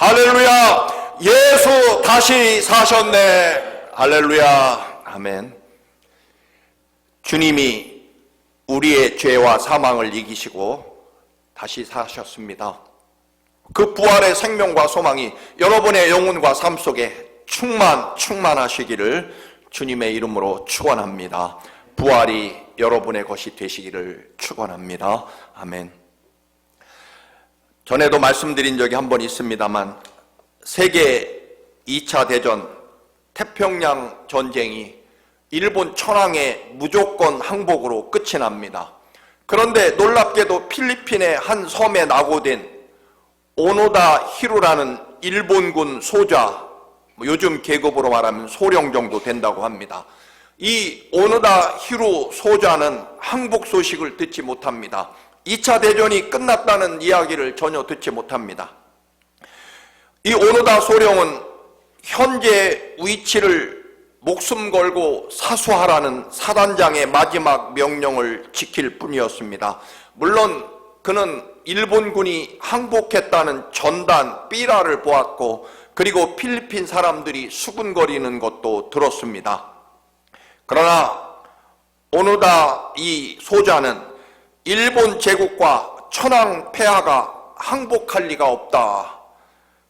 할렐루야. 예수 다시 사셨네. 할렐루야. 아멘. 주님이 우리의 죄와 사망을 이기시고 다시 사셨습니다. 그 부활의 생명과 소망이 여러분의 영혼과 삶 속에 충만하시기를 주님의 이름으로 축원합니다. 부활이 여러분의 것이 되시기를 축원합니다. 아멘. 전에도 말씀드린 적이 한 번 있습니다만 세계 2차 대전 태평양 전쟁이 일본 천황의 무조건 항복으로 끝이 납니다. 그런데 놀랍게도 필리핀의 한 섬에 낙오된 오노다 히로라는 일본군 소자, 요즘 계급으로 말하면 소령 정도 된다고 합니다. 이 오노다 히로 소자는 항복 소식을 듣지 못합니다. 2차 대전이 끝났다는 이야기를 전혀 듣지 못합니다. 이 오노다 소령은 현재 위치를 목숨 걸고 사수하라는 사단장의 마지막 명령을 지킬 뿐이었습니다. 물론 그는 일본군이 항복했다는 전단 삐라를 보았고, 그리고 필리핀 사람들이 수군거리는 것도 들었습니다. 그러나 오노다 이 소자는 일본 제국과 천황 폐하가 항복할 리가 없다.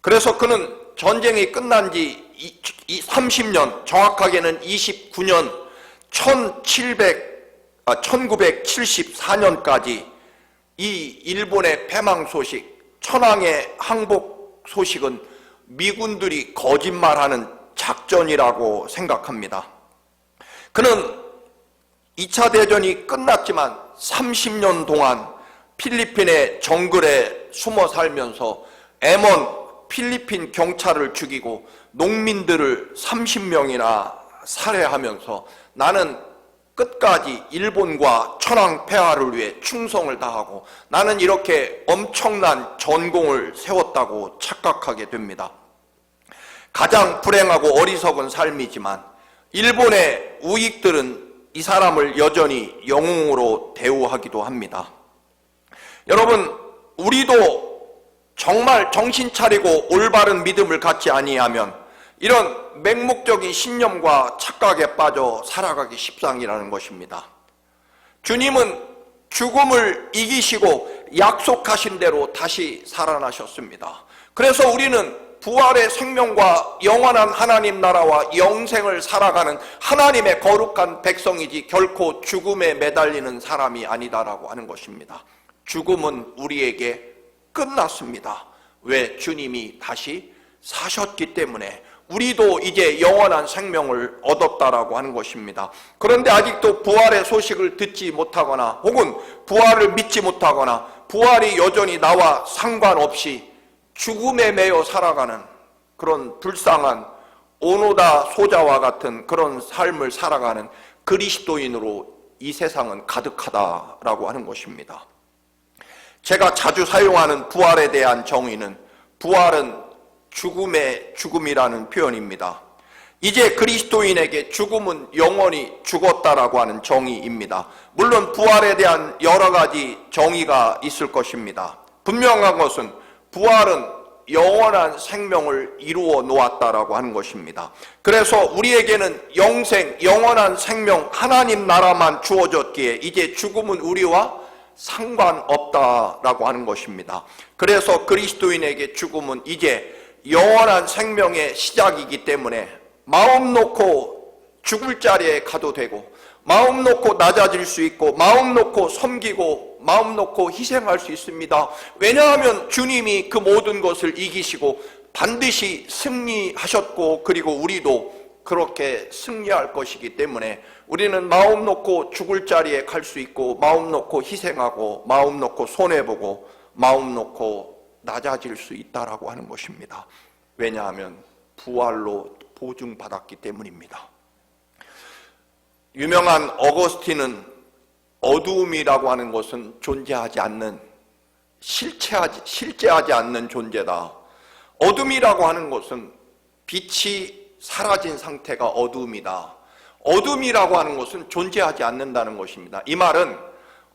그래서 그는 전쟁이 끝난 지 30년, 정확하게는 29년 1974년까지 이 일본의 패망 소식, 천황의 항복 소식은 미군들이 거짓말하는 작전이라고 생각합니다. 그는 2차 대전이 끝났지만 30년 동안 필리핀의 정글에 숨어 살면서 M1 필리핀 경찰을 죽이고 농민들을 30명이나 살해하면서 나는 끝까지 일본과 천황 폐하를 위해 충성을 다하고 나는 이렇게 엄청난 전공을 세웠다고 착각하게 됩니다. 가장 불행하고 어리석은 삶이지만 일본의 우익들은 이 사람을 여전히 영웅으로 대우하기도 합니다. 여러분, 우리도 정말 정신 차리고 올바른 믿음을 갖지 아니하면 이런 맹목적인 신념과 착각에 빠져 살아가기 십상이라는 것입니다. 주님은 죽음을 이기시고 약속하신 대로 다시 살아나셨습니다. 그래서 우리는 부활의 생명과 영원한 하나님 나라와 영생을 살아가는 하나님의 거룩한 백성이지 결코 죽음에 매달리는 사람이 아니다라고 하는 것입니다. 죽음은 우리에게 끝났습니다. 왜? 주님이 다시 사셨기 때문에 우리도 이제 영원한 생명을 얻었다라고 하는 것입니다. 그런데 아직도 부활의 소식을 듣지 못하거나 혹은 부활을 믿지 못하거나 부활이 여전히 나와 상관없이 죽음에 매여 살아가는 그런 불쌍한 오노다 소자와 같은 그런 삶을 살아가는 그리스도인으로 이 세상은 가득하다라고 하는 것입니다. 제가 자주 사용하는 부활에 대한 정의는 부활은 죽음의 죽음이라는 표현입니다. 이제 그리스도인에게 죽음은 영원히 죽었다라고 하는 정의입니다. 물론 부활에 대한 여러 가지 정의가 있을 것입니다. 분명한 것은 부활은 영원한 생명을 이루어 놓았다라고 하는 것입니다. 그래서 우리에게는 영생, 영원한 생명, 하나님 나라만 주어졌기에 이제 죽음은 우리와 상관없다라고 하는 것입니다. 그래서 그리스도인에게 죽음은 이제 영원한 생명의 시작이기 때문에 마음 놓고 죽을 자리에 가도 되고 마음 놓고 낮아질 수 있고 마음 놓고 섬기고 마음 놓고 희생할 수 있습니다. 왜냐하면 주님이 그 모든 것을 이기시고 반드시 승리하셨고 그리고 우리도 그렇게 승리할 것이기 때문에 우리는 마음 놓고 죽을 자리에 갈 수 있고 마음 놓고 희생하고 마음 놓고 손해보고 마음 놓고 낮아질 수 있다라고 하는 것입니다. 왜냐하면 부활로 보증받았기 때문입니다. 유명한 어거스틴은 어두움이라고 하는 것은 존재하지 않는, 실제하지 않는 존재다. 어둠이라고 하는 것은 빛이 사라진 상태가 어둠이다. 어둠이라고 하는 것은 존재하지 않는다는 것입니다. 이 말은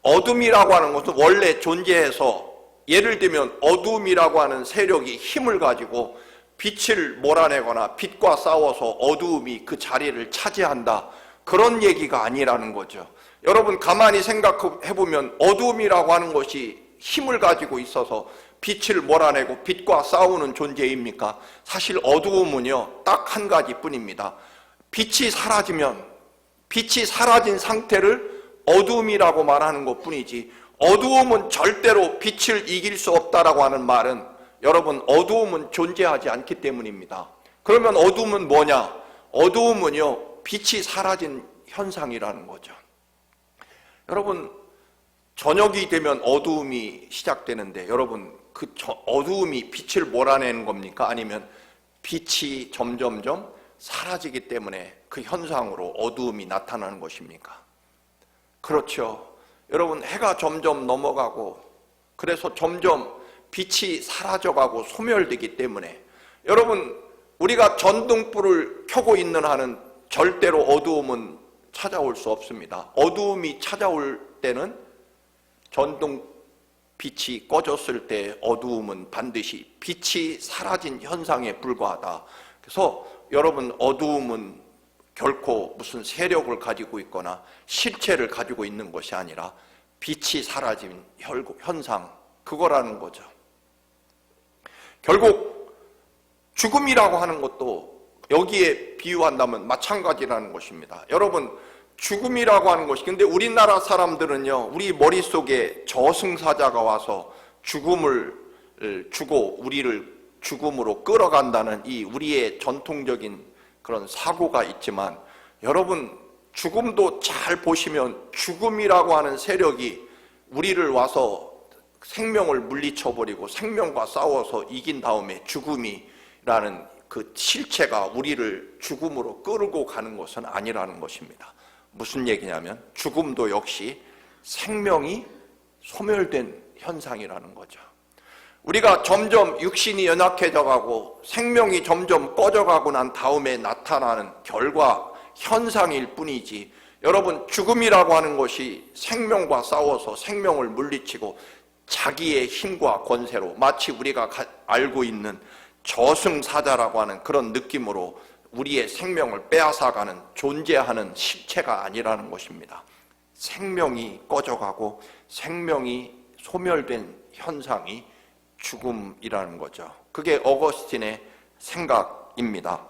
어둠이라고 하는 것은 원래 존재해서 예를 들면 어두움이라고 하는 세력이 힘을 가지고 빛을 몰아내거나 빛과 싸워서 어두움이 그 자리를 차지한다, 그런 얘기가 아니라는 거죠. 여러분 가만히 생각해보면 어두움이라고 하는 것이 힘을 가지고 있어서 빛을 몰아내고 빛과 싸우는 존재입니까? 사실 어두움은요 딱 한 가지 뿐입니다. 빛이 사라지면, 빛이 사라진 상태를 어두움이라고 말하는 것 뿐이지, 어두움은 절대로 빛을 이길 수 없다라고 하는 말은, 여러분 어두움은 존재하지 않기 때문입니다. 그러면 어두움은 뭐냐? 어두움은요 빛이 사라진 현상이라는 거죠. 여러분 저녁이 되면 어두움이 시작되는데, 여러분 그 어두움이 빛을 몰아내는 겁니까? 아니면 빛이 점점점 사라지기 때문에 그 현상으로 어두움이 나타나는 것입니까? 그렇죠. 여러분 해가 점점 넘어가고 그래서 점점 빛이 사라져가고 소멸되기 때문에, 여러분 우리가 전등불을 켜고 있는 한은 절대로 어두움은 찾아올 수 없습니다. 어두움이 찾아올 때는 전등빛이 꺼졌을 때 어두움은 반드시 빛이 사라진 현상에 불과하다. 그래서 여러분 어두움은 결코 무슨 세력을 가지고 있거나 실체를 가지고 있는 것이 아니라 빛이 사라진 현상, 그거라는 거죠. 결국 죽음이라고 하는 것도 여기에 비유한다면 마찬가지라는 것입니다. 여러분 죽음이라고 하는 것이, 근데 우리나라 사람들은요 우리 머릿속에 저승사자가 와서 죽음을 주고 우리를 죽음으로 끌어간다는 이 우리의 전통적인 그런 사고가 있지만, 여러분 죽음도 잘 보시면 죽음이라고 하는 세력이 우리를 와서 생명을 물리쳐버리고 생명과 싸워서 이긴 다음에 죽음이라는 그 실체가 우리를 죽음으로 끌고 가는 것은 아니라는 것입니다. 무슨 얘기냐면 죽음도 역시 생명이 소멸된 현상이라는 거죠. 우리가 점점 육신이 연약해져 가고 생명이 점점 꺼져가고 난 다음에 나타나는 결과 현상일 뿐이지, 여러분 죽음이라고 하는 것이 생명과 싸워서 생명을 물리치고 자기의 힘과 권세로 마치 우리가 알고 있는 저승사자라고 하는 그런 느낌으로 우리의 생명을 빼앗아가는 존재하는 실체가 아니라는 것입니다. 생명이 꺼져가고 생명이 소멸된 현상이 죽음이라는 거죠. 그게 어거스틴의 생각입니다.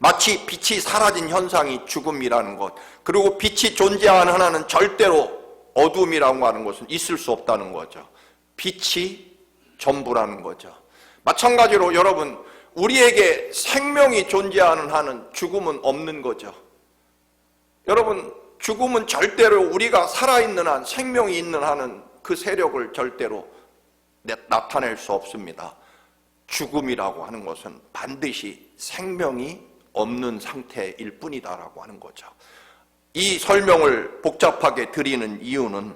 마치 빛이 사라진 현상이 죽음이라는 것, 그리고 빛이 존재하는 하나는 절대로 어둠이라고 하는 것은 있을 수 없다는 거죠. 빛이 전부라는 거죠. 마찬가지로 여러분 우리에게 생명이 존재하는 한은 죽음은 없는 거죠. 여러분 죽음은 절대로 우리가 살아있는 한, 생명이 있는 한은 그 세력을 절대로 나타낼 수 없습니다. 죽음이라고 하는 것은 반드시 생명이 없는 상태일 뿐이다라고 하는 거죠. 이 설명을 복잡하게 드리는 이유는,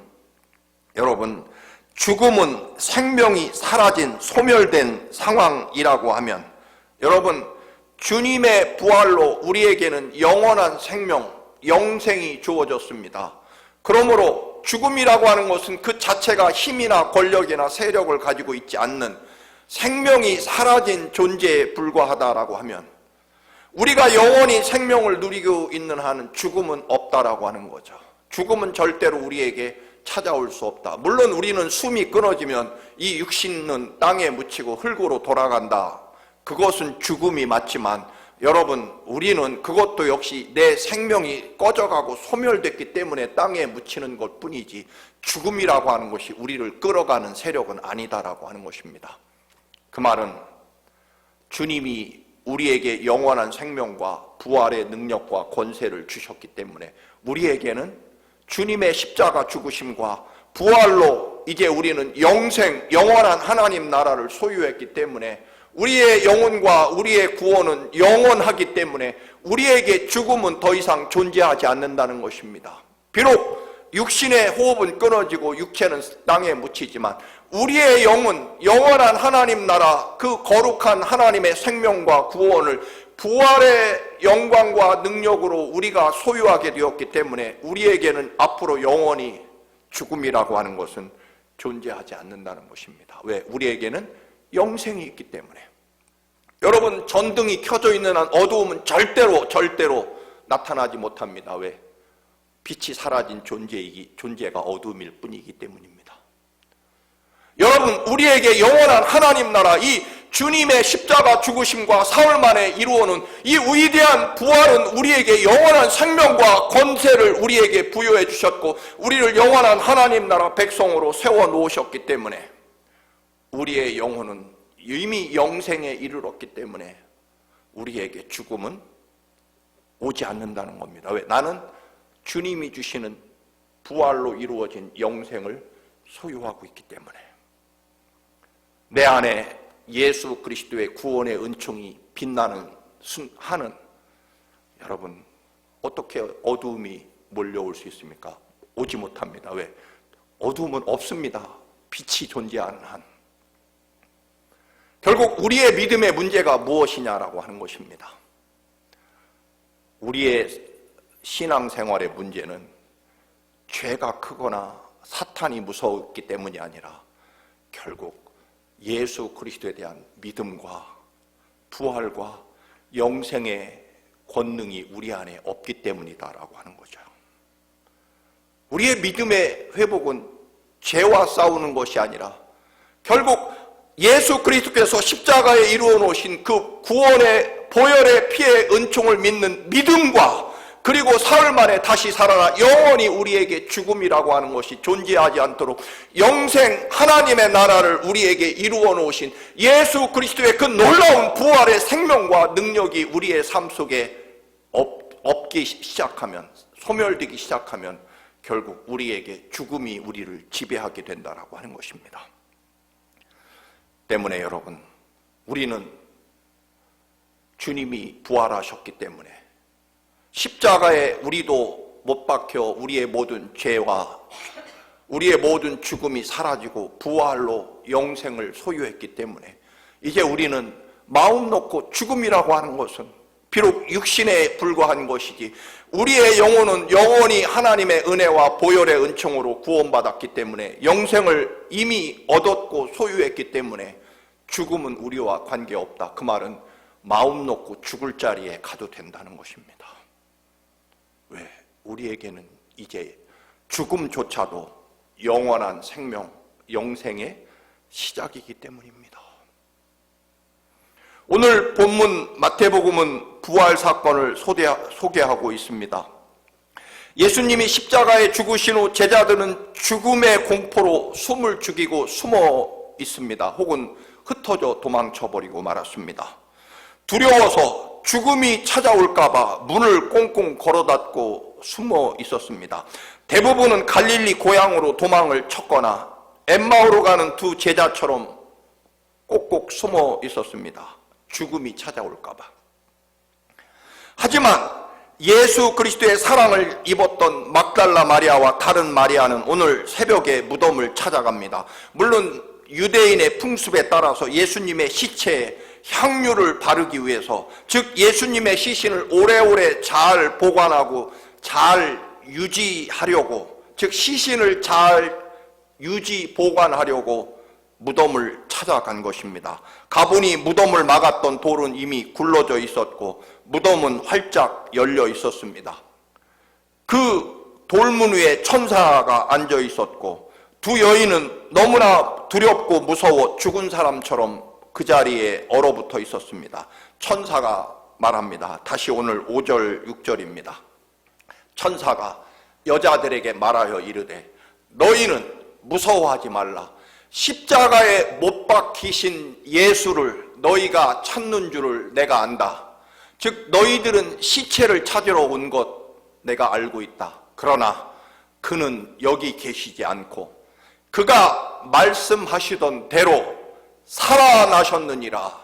여러분 죽음은 생명이 사라진 소멸된 상황이라고 하면, 여러분 주님의 부활로 우리에게는 영원한 생명, 영생이 주어졌습니다. 그러므로 죽음이라고 하는 것은 그 자체가 힘이나 권력이나 세력을 가지고 있지 않는 생명이 사라진 존재에 불과하다라고 하면, 우리가 영원히 생명을 누리고 있는 한은 죽음은 없다라고 하는 거죠. 죽음은 절대로 우리에게 찾아올 수 없다. 물론 우리는 숨이 끊어지면 이 육신은 땅에 묻히고 흙으로 돌아간다. 그것은 죽음이 맞지만, 여러분 우리는 그것도 역시 내 생명이 꺼져가고 소멸됐기 때문에 땅에 묻히는 것 뿐이지 죽음이라고 하는 것이 우리를 끌어가는 세력은 아니다라고 하는 것입니다. 그 말은 주님이 우리에게 영원한 생명과 부활의 능력과 권세를 주셨기 때문에 우리에게는 주님의 십자가 죽으심과 부활로 이제 우리는 영생, 영원한 하나님 나라를 소유했기 때문에 우리의 영혼과 우리의 구원은 영원하기 때문에 우리에게 죽음은 더 이상 존재하지 않는다는 것입니다. 비록 육신의 호흡은 끊어지고 육체는 땅에 묻히지만 우리의 영은 영원한 하나님 나라, 그 거룩한 하나님의 생명과 구원을 부활의 영광과 능력으로 우리가 소유하게 되었기 때문에 우리에게는 앞으로 영원히 죽음이라고 하는 것은 존재하지 않는다는 것입니다. 왜? 우리에게는 영생이 있기 때문에. 여러분, 전등이 켜져 있는 한 어두움은 절대로 나타나지 못합니다. 왜? 빛이 사라진 존재가 어둠일 뿐이기 때문입니다. 여러분, 우리에게 영원한 하나님 나라, 이 주님의 십자가 죽으심과 사흘 만에 이루어놓은 이 위대한 부활은 우리에게 영원한 생명과 권세를 우리에게 부여해 주셨고, 우리를 영원한 하나님 나라 백성으로 세워놓으셨기 때문에 우리의 영혼은 이미 영생에 이르렀기 때문에 우리에게 죽음은 오지 않는다는 겁니다. 왜? 나는 주님이 주시는 부활로 이루어진 영생을 소유하고 있기 때문에. 내 안에 예수 그리스도의 구원의 은총이 빛나는 한은 여러분, 어떻게 어두움이 몰려올 수 있습니까? 오지 못합니다. 왜? 어두움은 없습니다. 빛이 존재하는 한. 결국 우리의 믿음의 문제가 무엇이냐라고 하는 것입니다. 우리의 신앙생활의 문제는 죄가 크거나 사탄이 무서웠기 때문이 아니라 결국 예수 그리스도에 대한 믿음과 부활과 영생의 권능이 우리 안에 없기 때문이다라고 하는 거죠. 우리의 믿음의 회복은 죄와 싸우는 것이 아니라 결국 예수 그리스도께서 십자가에 이루어 놓으신 그 구원의 보혈의 피의 은총을 믿는 믿음과 그리고 사흘 만에 다시 살아나 영원히 우리에게 죽음이라고 하는 것이 존재하지 않도록 영생 하나님의 나라를 우리에게 이루어 놓으신 예수 그리스도의 그 놀라운 부활의 생명과 능력이 우리의 삶 속에 없기 시작하면, 소멸되기 시작하면 결국 우리에게 죽음이 우리를 지배하게 된다라고 하는 것입니다. 때문에 여러분, 우리는 주님이 부활하셨기 때문에 십자가에 우리도 못 박혀 우리의 모든 죄와 우리의 모든 죽음이 사라지고 부활로 영생을 소유했기 때문에 이제 우리는 마음 놓고 죽음이라고 하는 것은 비록 육신에 불과한 것이지 우리의 영혼은 영원히 하나님의 은혜와 보혈의 은총으로 구원받았기 때문에 영생을 이미 얻었고 소유했기 때문에 죽음은 우리와 관계없다. 그 말은 마음 놓고 죽을 자리에 가도 된다는 것입니다. 왜? 우리에게는 이제 죽음조차도 영원한 생명, 영생의 시작이기 때문입니다. 오늘 본문 마태복음은 부활 사건을 소개하고 있습니다. 예수님이 십자가에 죽으신 후 제자들은 죽음의 공포로 숨을 죽이고 숨어 있습니다. 혹은 흩어져 도망쳐버리고 말았습니다. 두려워서 죽음이 찾아올까봐 문을 꽁꽁 걸어닫고 숨어 있었습니다. 대부분은 갈릴리 고향으로 도망을 쳤거나 엠마오로 가는 두 제자처럼 꼭꼭 숨어 있었습니다. 죽음이 찾아올까봐. 하지만 예수 그리스도의 사랑을 입었던 막달라 마리아와 다른 마리아는 오늘 새벽에 무덤을 찾아갑니다. 물론 유대인의 풍습에 따라서 예수님의 시체에 향유를 바르기 위해서, 즉 예수님의 시신을 오래오래 잘 보관하고 잘 유지하려고, 즉 시신을 잘 유지 보관하려고 무덤을 찾아간 것입니다. 가보니 무덤을 막았던 돌은 이미 굴러져 있었고 무덤은 활짝 열려 있었습니다. 그 돌문 위에 천사가 앉아 있었고 두 여인은 너무나 두렵고 무서워 죽은 사람처럼 그 자리에 얼어붙어 있었습니다. 천사가 말합니다. 다시 오늘 5절 6절입니다. 천사가 여자들에게 말하여 이르되 너희는 무서워하지 말라. 십자가에 못 박히신 예수를 너희가 찾는 줄을 내가 안다. 즉 너희들은 시체를 찾으러 온 것 내가 알고 있다. 그러나 그는 여기 계시지 않고 그가 말씀하시던 대로 살아나셨느니라.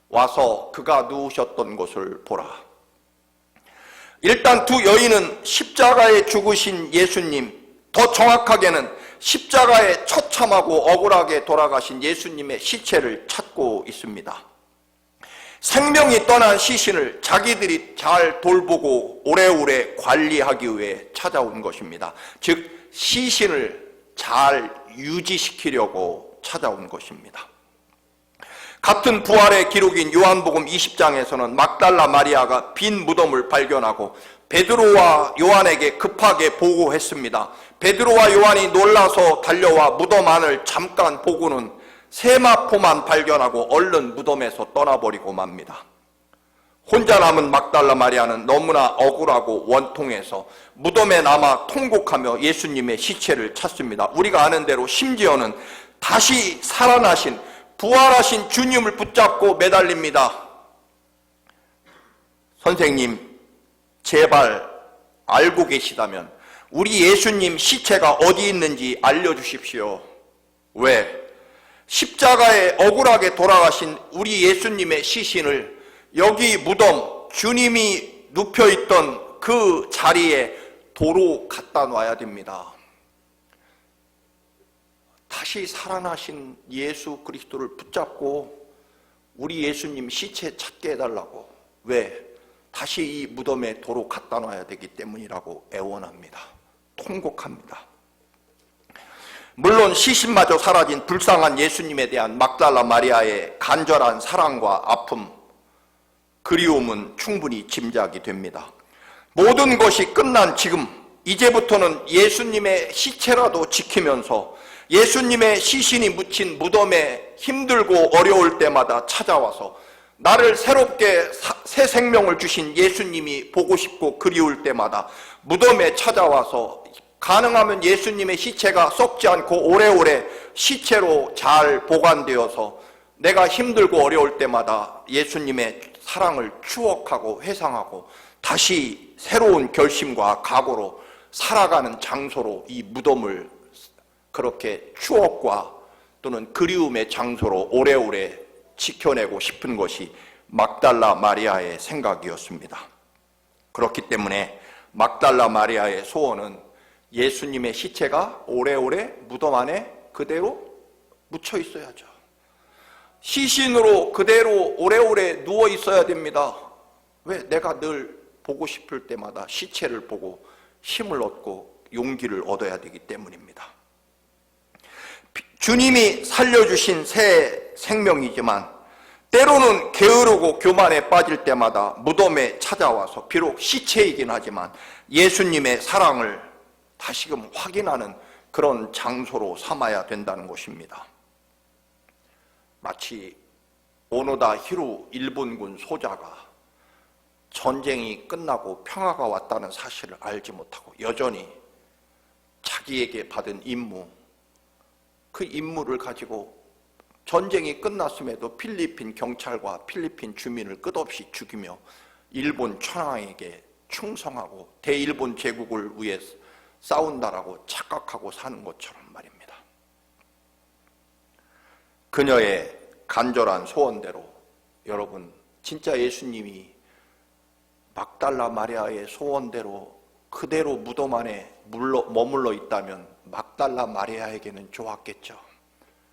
와서 그가 누우셨던 곳을 보라. 일단 두 여인은 십자가에 죽으신 예수님, 더 정확하게는 십자가에 처참하고 억울하게 돌아가신 예수님의 시체를 찾고 있습니다. 생명이 떠난 시신을 자기들이 잘 돌보고 오래오래 관리하기 위해 찾아온 것입니다. 즉 시신을 잘 유지시키려고 찾아온 것입니다. 같은 부활의 기록인 요한복음 20장에서는 막달라 마리아가 빈 무덤을 발견하고 베드로와 요한에게 급하게 보고했습니다. 베드로와 요한이 놀라서 달려와 무덤 안을 잠깐 보고는 세마포만 발견하고 얼른 무덤에서 떠나버리고 맙니다. 혼자 남은 막달라 마리아는 너무나 억울하고 원통해서 무덤에 남아 통곡하며 예수님의 시체를 찾습니다. 우리가 아는 대로 심지어는 다시 살아나신 부활하신 주님을 붙잡고 매달립니다. 선생님, 제발 알고 계시다면 우리 예수님 시체가 어디 있는지 알려주십시오. 왜? 십자가에 억울하게 돌아가신 우리 예수님의 시신을 여기 무덤, 주님이 눕혀있던 그 자리에 도로 갖다 놔야 됩니다. 다시 살아나신 예수 그리스도를 붙잡고 우리 예수님 시체 찾게 해달라고. 왜? 다시 이 무덤에 도로 갖다 놔야 되기 때문이라고 애원합니다. 통곡합니다. 물론 시신마저 사라진 불쌍한 예수님에 대한 막달라 마리아의 간절한 사랑과 아픔, 그리움은 충분히 짐작이 됩니다. 모든 것이 끝난 지금, 이제부터는 예수님의 시체라도 지키면서 예수님의 시신이 묻힌 무덤에 힘들고 어려울 때마다 찾아와서 나를 새롭게 새 생명을 주신 예수님이 보고 싶고 그리울 때마다 무덤에 찾아와서 가능하면 예수님의 시체가 썩지 않고 오래오래 시체로 잘 보관되어서 내가 힘들고 어려울 때마다 예수님의 사랑을 추억하고 회상하고 다시 새로운 결심과 각오로 살아가는 장소로 이 무덤을 그렇게 추억과 또는 그리움의 장소로 오래오래 지켜내고 싶은 것이 막달라 마리아의 생각이었습니다. 그렇기 때문에 막달라 마리아의 소원은 예수님의 시체가 오래오래 무덤 안에 그대로 묻혀 있어야죠. 시신으로 그대로 오래오래 누워 있어야 됩니다. 왜? 내가 늘 보고 싶을 때마다 시체를 보고 힘을 얻고 용기를 얻어야 되기 때문입니다. 주님이 살려주신 새 생명이지만 때로는 게으르고 교만에 빠질 때마다 무덤에 찾아와서 비록 시체이긴 하지만 예수님의 사랑을 다시금 확인하는 그런 장소로 삼아야 된다는 것입니다. 마치 오노다 히루 일본군 소자가 전쟁이 끝나고 평화가 왔다는 사실을 알지 못하고 여전히 자기에게 받은 임무, 그 임무를 가지고 전쟁이 끝났음에도 필리핀 경찰과 필리핀 주민을 끝없이 죽이며 일본 천황에게 충성하고 대일본 제국을 위해 싸운다라고 착각하고 사는 것처럼 말입니다. 그녀의 간절한 소원대로 여러분 진짜 예수님이 막달라 마리아의 소원대로 그대로 무덤 안에 머물러 있다면 막달라 마리아에게는 좋았겠죠.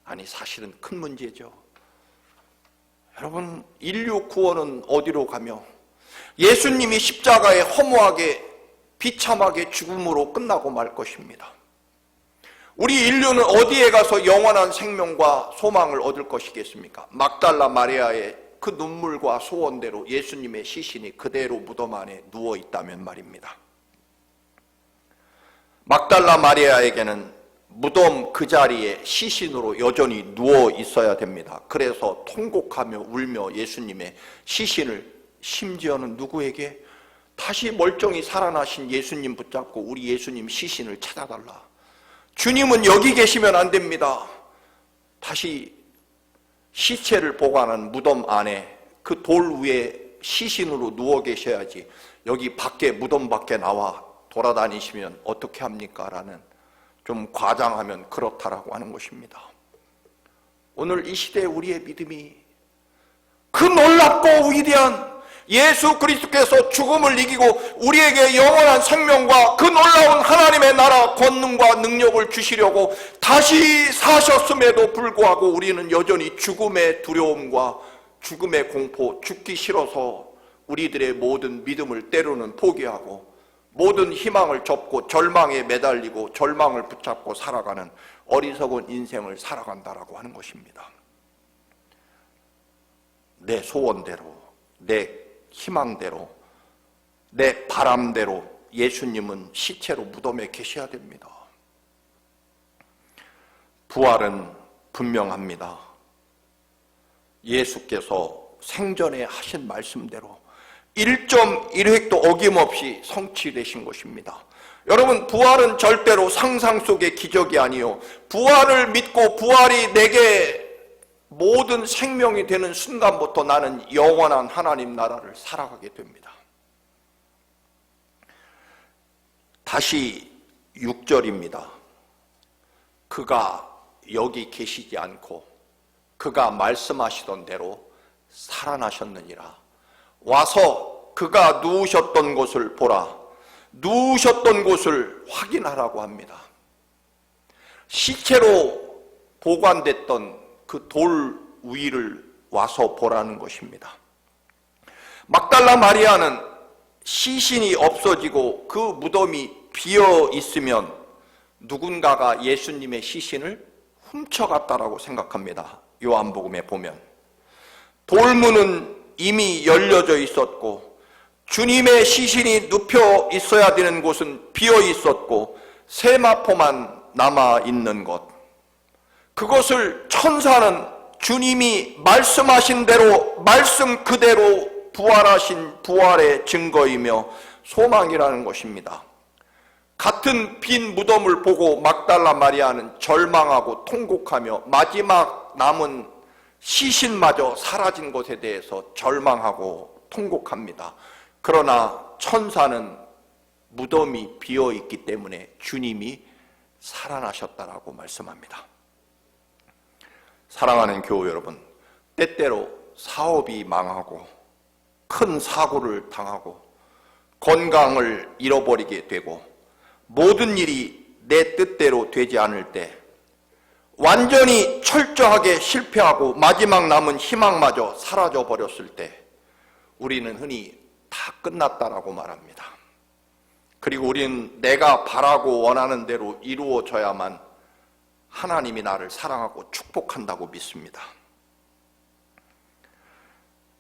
아니 사실은 큰 문제죠. 여러분 인류 구원은 어디로 가며 예수님이 십자가에 허무하게 비참하게 죽음으로 끝나고 말 것입니다. 우리 인류는 어디에 가서 영원한 생명과 소망을 얻을 것이겠습니까? 막달라 마리아의 그 눈물과 소원대로 예수님의 시신이 그대로 무덤 안에 누워 있다면 말입니다. 막달라 마리아에게는 무덤 그 자리에 시신으로 여전히 누워 있어야 됩니다. 그래서 통곡하며 울며 예수님의 시신을, 심지어는 누구에게? 다시 멀쩡히 살아나신 예수님 붙잡고 우리 예수님 시신을 찾아달라. 주님은 여기 계시면 안 됩니다. 다시 시체를 보관한 무덤 안에 그 돌 위에 시신으로 누워 계셔야지 여기 밖에 무덤 밖에 나와 돌아다니시면 어떻게 합니까? 라는, 좀 과장하면 그렇다라고 하는 것입니다. 오늘 이 시대에 우리의 믿음이 그 놀랍고 위대한 예수 그리스도께서 죽음을 이기고 우리에게 영원한 생명과 그 놀라운 하나님의 나라 권능과 능력을 주시려고 다시 사셨음에도 불구하고 우리는 여전히 죽음의 두려움과 죽음의 공포, 죽기 싫어서 우리들의 모든 믿음을 때로는 포기하고 모든 희망을 접고 절망에 매달리고 절망을 붙잡고 살아가는 어리석은 인생을 살아간다라고 하는 것입니다. 내 소원대로, 내 희망대로, 내 바람대로 예수님은 시체로 무덤에 계셔야 됩니다. 부활은 분명합니다. 예수께서 생전에 하신 말씀대로 1.1획도 어김없이 성취되신 것입니다. 여러분, 부활은 절대로 상상 속의 기적이 아니요, 부활을 믿고 부활이 내게 모든 생명이 되는 순간부터 나는 영원한 하나님 나라를 살아가게 됩니다. 다시 6절입니다. 그가 여기 계시지 않고 그가 말씀하시던 대로 살아나셨느니라. 와서 그가 누우셨던 곳을 보라. 누우셨던 곳을 확인하라고 합니다. 시체로 보관됐던 그 돌 위를 와서 보라는 것입니다. 막달라 마리아는 시신이 없어지고 그 무덤이 비어 있으면 누군가가 예수님의 시신을 훔쳐갔다라고 생각합니다. 요한복음에 보면 돌문은 이미 열려져 있었고 주님의 시신이 눕혀 있어야 되는 곳은 비어 있었고 세마포만 남아 있는 것, 그것을 천사는 주님이 말씀하신 대로 말씀 그대로 부활하신 부활의 증거이며 소망이라는 것입니다. 같은 빈 무덤을 보고 막달라 마리아는 절망하고 통곡하며 마지막 남은 시신마저 사라진 것에 대해서 절망하고 통곡합니다. 그러나 천사는 무덤이 비어있기 때문에 주님이 살아나셨다라고 말씀합니다. 사랑하는 교우 여러분, 때때로 사업이 망하고 큰 사고를 당하고 건강을 잃어버리게 되고 모든 일이 내 뜻대로 되지 않을 때, 완전히 철저하게 실패하고 마지막 남은 희망마저 사라져 버렸을 때 우리는 흔히 다 끝났다라고 말합니다. 그리고 우리는 내가 바라고 원하는 대로 이루어져야만 하나님이 나를 사랑하고 축복한다고 믿습니다.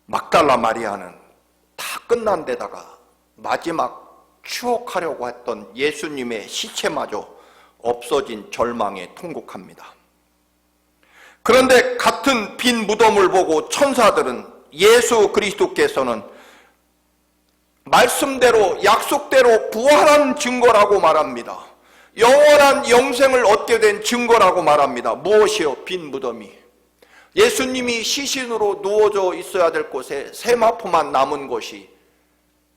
막달라 마리아는 다 끝난 데다가 마지막 추억하려고 했던 예수님의 시체마저 없어진 절망에 통곡합니다. 그런데 같은 빈 무덤을 보고 천사들은 예수 그리스도께서는 말씀대로 약속대로 부활한 증거라고 말합니다. 영원한 영생을 얻게 된 증거라고 말합니다. 무엇이요? 빈 무덤이. 예수님이 시신으로 누워져 있어야 될 곳에 세마포만 남은 것이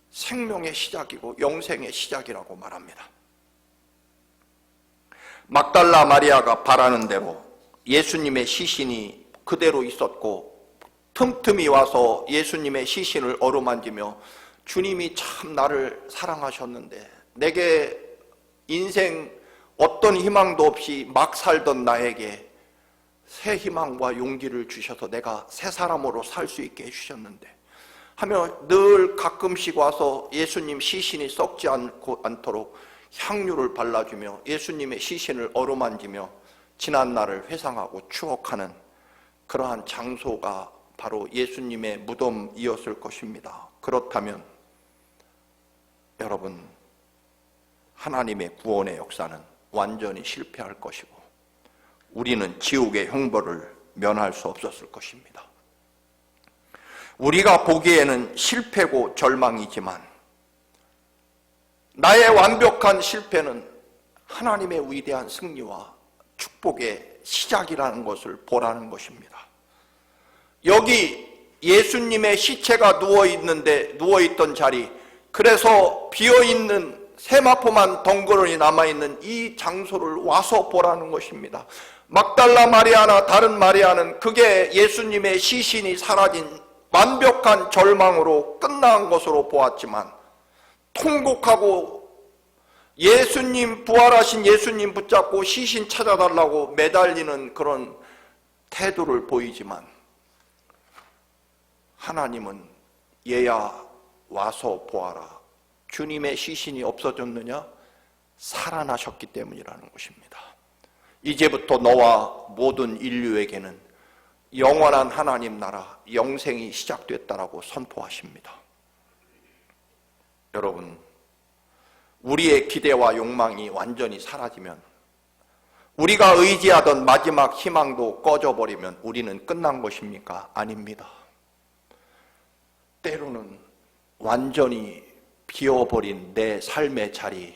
생명의 시작이고 영생의 시작이라고 말합니다. 막달라 마리아가 바라는 대로 예수님의 시신이 그대로 있었고 틈틈이 와서 예수님의 시신을 어루만지며 주님이 참 나를 사랑하셨는데 내게 인생 어떤 희망도 없이 막 살던 나에게 새 희망과 용기를 주셔서 내가 새 사람으로 살 수 있게 해주셨는데 하며 늘 가끔씩 와서 예수님 시신이 썩지 않도록 향유를 발라주며 예수님의 시신을 어루만지며 지난 날을 회상하고 추억하는 그러한 장소가 바로 예수님의 무덤이었을 것입니다. 그렇다면 여러분, 하나님의 구원의 역사는 완전히 실패할 것이고 우리는 지옥의 형벌을 면할 수 없었을 것입니다. 우리가 보기에는 실패고 절망이지만 나의 완벽한 실패는 하나님의 위대한 승리와 축복의 시작이라는 것을 보라는 것입니다. 여기 예수님의 시체가 누워있던 자리, 그래서 비어있는 세마포만 덩그러니 남아있는 이 장소를 와서 보라는 것입니다. 막달라 마리아나 다른 마리아는 그게 예수님의 시신이 사라진 완벽한 절망으로 끝난 것으로 보았지만 통곡하고 예수님, 부활하신 예수님 붙잡고 시신 찾아달라고 매달리는 그런 태도를 보이지만 하나님은 얘야 와서 보아라, 주님의 시신이 없어졌느냐? 살아나셨기 때문이라는 것입니다. 이제부터 너와 모든 인류에게는 영원한 하나님 나라, 영생이 시작됐다라고 선포하십니다. 여러분, 우리의 기대와 욕망이 완전히 사라지면, 우리가 의지하던 마지막 희망도 꺼져버리면 우리는 끝난 것입니까? 아닙니다. 때로는 완전히 비어버린 내 삶의 자리,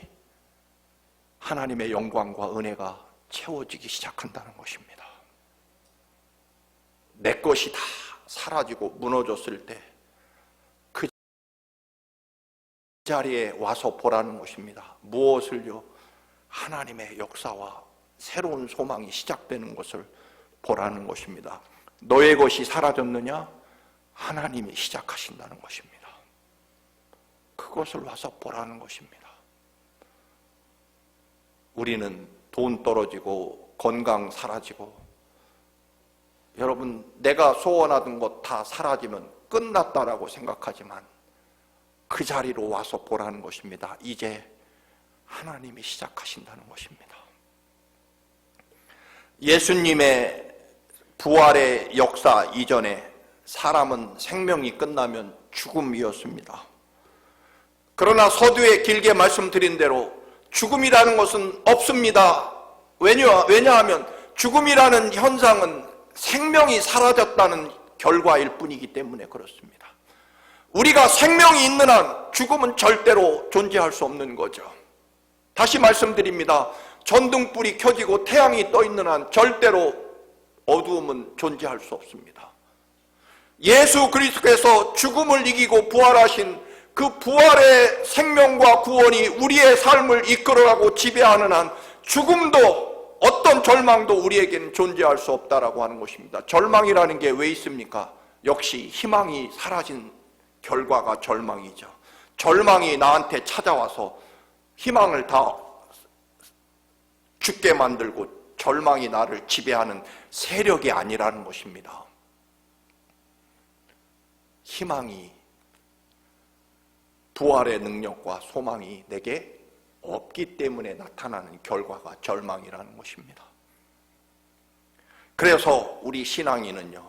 하나님의 영광과 은혜가 채워지기 시작한다는 것입니다. 내 것이 다 사라지고 무너졌을 때 그 자리에 와서 보라는 것입니다. 무엇을요? 하나님의 역사와 새로운 소망이 시작되는 것을 보라는 것입니다. 너의 것이 사라졌느냐? 하나님이 시작하신다는 것입니다. 그것을 와서 보라는 것입니다. 우리는 돈 떨어지고 건강 사라지고, 여러분, 내가 소원하던 것 다 사라지면 끝났다라고 생각하지만 그 자리로 와서 보라는 것입니다. 이제 하나님이 시작하신다는 것입니다. 예수님의 부활의 역사 이전에 사람은 생명이 끝나면 죽음이었습니다. 그러나 서두에 길게 말씀드린 대로 죽음이라는 것은 없습니다. 왜냐하면 죽음이라는 현상은 생명이 사라졌다는 결과일 뿐이기 때문에 그렇습니다. 우리가 생명이 있는 한 죽음은 절대로 존재할 수 없는 거죠. 다시 말씀드립니다. 전등불이 켜지고 태양이 떠 있는 한 절대로 어두움은 존재할 수 없습니다. 예수 그리스도께서 죽음을 이기고 부활하신 그 부활의 생명과 구원이 우리의 삶을 이끌어가고 지배하는 한 죽음도, 어떤 절망도 우리에게는 존재할 수 없다라고 하는 것입니다. 절망이라는 게 왜 있습니까? 역시 희망이 사라진 결과가 절망이죠. 절망이 나한테 찾아와서 희망을 다 죽게 만들고 절망이 나를 지배하는 세력이 아니라는 것입니다. 희망이, 부활의 능력과 소망이 내게 없기 때문에 나타나는 결과가 절망이라는 것입니다. 그래서 우리 신앙인은요,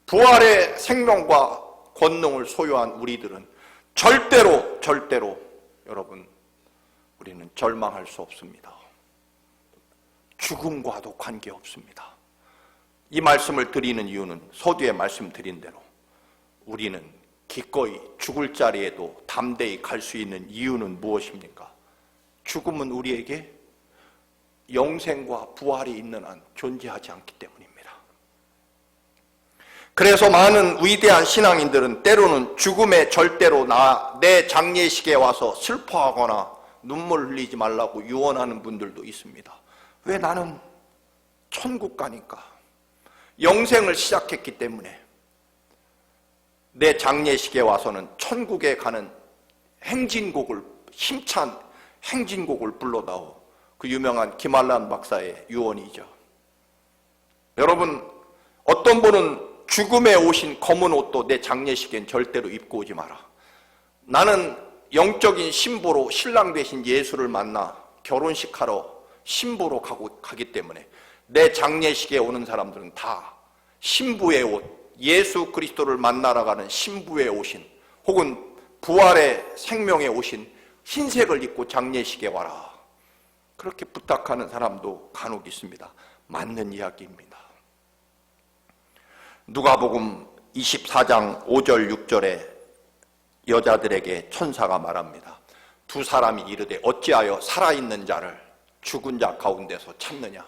부활의 생명과 권능을 소유한 우리들은 절대로 여러분, 우리는 절망할 수 없습니다. 죽음과도 관계없습니다. 이 말씀을 드리는 이유는 서두에 말씀드린 대로 우리는 기꺼이 죽을 자리에도 담대히 갈 수 있는 이유는 무엇입니까? 죽음은 우리에게 영생과 부활이 있는 한 존재하지 않기 때문입니다. 그래서 많은 위대한 신앙인들은 때로는 죽음의 절대로 내 장례식에 와서 슬퍼하거나 눈물 흘리지 말라고 유언하는 분들도 있습니다. 왜? 나는 천국 가니까, 영생을 시작했기 때문에 내 장례식에 와서는 천국에 가는 행진곡을, 힘찬 행진곡을 불러다오. 그 유명한 김한란 박사의 유언이죠. 여러분, 어떤 분은 죽음에 오신 검은 옷도 내 장례식엔 절대로 입고 오지 마라. 나는 영적인 신부로 신랑 되신 예수를 만나 결혼식하러 신부로 가기 때문에 내 장례식에 오는 사람들은 다 신부의 옷, 예수 그리스도를 만나러 가는 신부의 옷인, 혹은 부활의 생명에 오신 흰색을 입고 장례식에 와라. 그렇게 부탁하는 사람도 간혹 있습니다. 맞는 이야기입니다. 누가복음 24장 5절 6절에 여자들에게 천사가 말합니다. 두 사람이 이르되 어찌하여 살아있는 자를 죽은 자 가운데서 찾느냐?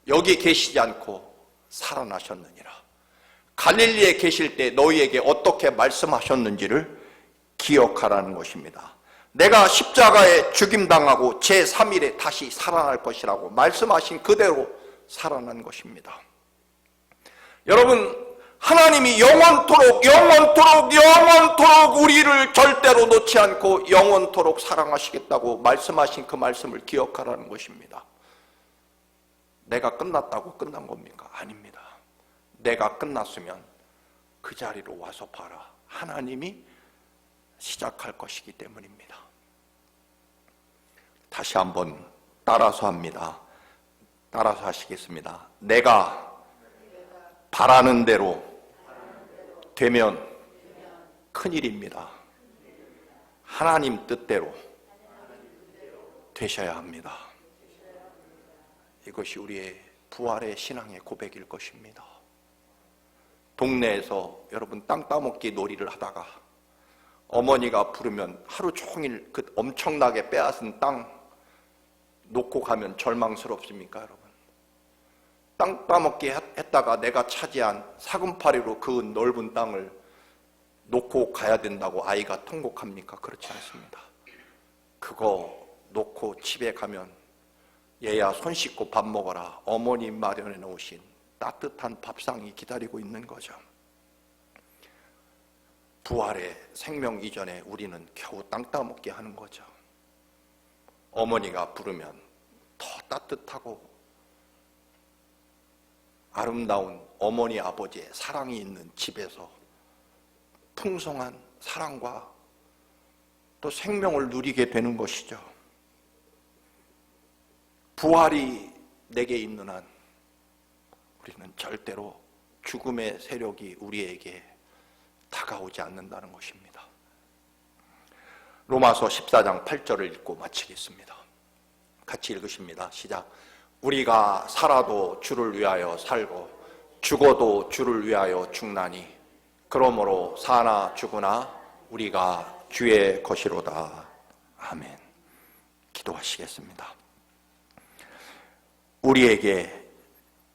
여기 계시지 않고 살아나셨느니라. 갈릴리에 계실 때 너희에게 어떻게 말씀하셨는지를 기억하라는 것입니다. 내가 십자가에 죽임당하고 제3일에 다시 살아날 것이라고 말씀하신 그대로 살아난 것입니다. 여러분, 하나님이 영원토록 우리를 절대로 놓지 않고 영원토록 사랑하시겠다고 말씀하신 그 말씀을 기억하라는 것입니다. 내가 끝났다고 끝난 겁니까? 아닙니다. 내가 끝났으면 그 자리로 와서 봐라. 하나님이 시작할 것이기 때문입니다. 다시 한번 따라서 합니다. 따라서 하시겠습니다. 내가 바라는 대로 되면 큰일입니다. 하나님 뜻대로 되셔야 합니다. 이것이 우리의 부활의 신앙의 고백일 것입니다. 동네에서 여러분 땅 따먹기 놀이를 하다가 어머니가 부르면 하루 종일 그 엄청나게 빼앗은 땅 놓고 가면 절망스럽습니까, 여러분? 땅 따먹기 했다가 내가 차지한 사금파리로 그 넓은 땅을 놓고 가야 된다고 아이가 통곡합니까? 그렇지 않습니다. 그거 놓고 집에 가면 얘야 손 씻고 밥 먹어라. 어머니 마련해 놓으신 따뜻한 밥상이 기다리고 있는 거죠. 부활의 생명 이전에 우리는 겨우 땅 따먹게 하는 거죠. 어머니가 부르면 더 따뜻하고 아름다운 어머니 아버지의 사랑이 있는 집에서 풍성한 사랑과 또 생명을 누리게 되는 것이죠. 부활이 내게 있는 한 우리는 절대로 죽음의 세력이 우리에게 다가오지 않는다는 것입니다. 로마서 14장 8절을 읽고 마치겠습니다. 같이 읽으십니다. 시작. 우리가 살아도 주를 위하여 살고 죽어도 주를 위하여 죽나니 그러므로 사나 죽으나 우리가 주의 것이로다. 아멘. 기도하시겠습니다. 우리에게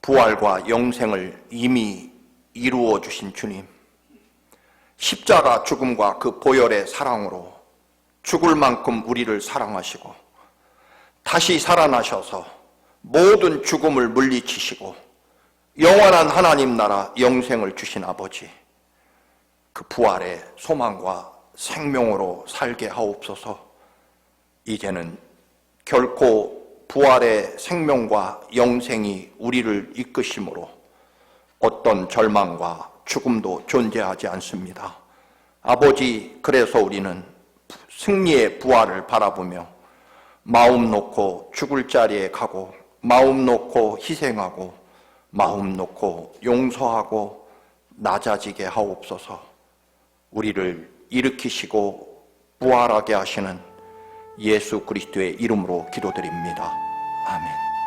부활과 영생을 이미 이루어 주신 주님, 십자가 죽음과 그 보혈의 사랑으로 죽을 만큼 우리를 사랑하시고 다시 살아나셔서 모든 죽음을 물리치시고 영원한 하나님 나라 영생을 주신 아버지, 그 부활의 소망과 생명으로 살게 하옵소서. 이제는 결코 부활의 생명과 영생이 우리를 이끄심으로 어떤 절망과 죽음도 존재하지 않습니다. 아버지, 그래서 우리는 승리의 부활을 바라보며 마음 놓고 죽을 자리에 가고 마음 놓고 희생하고 마음 놓고 용서하고 낮아지게 하옵소서. 우리를 일으키시고 부활하게 하시는 예수 그리스도의 이름으로 기도드립니다. 아멘.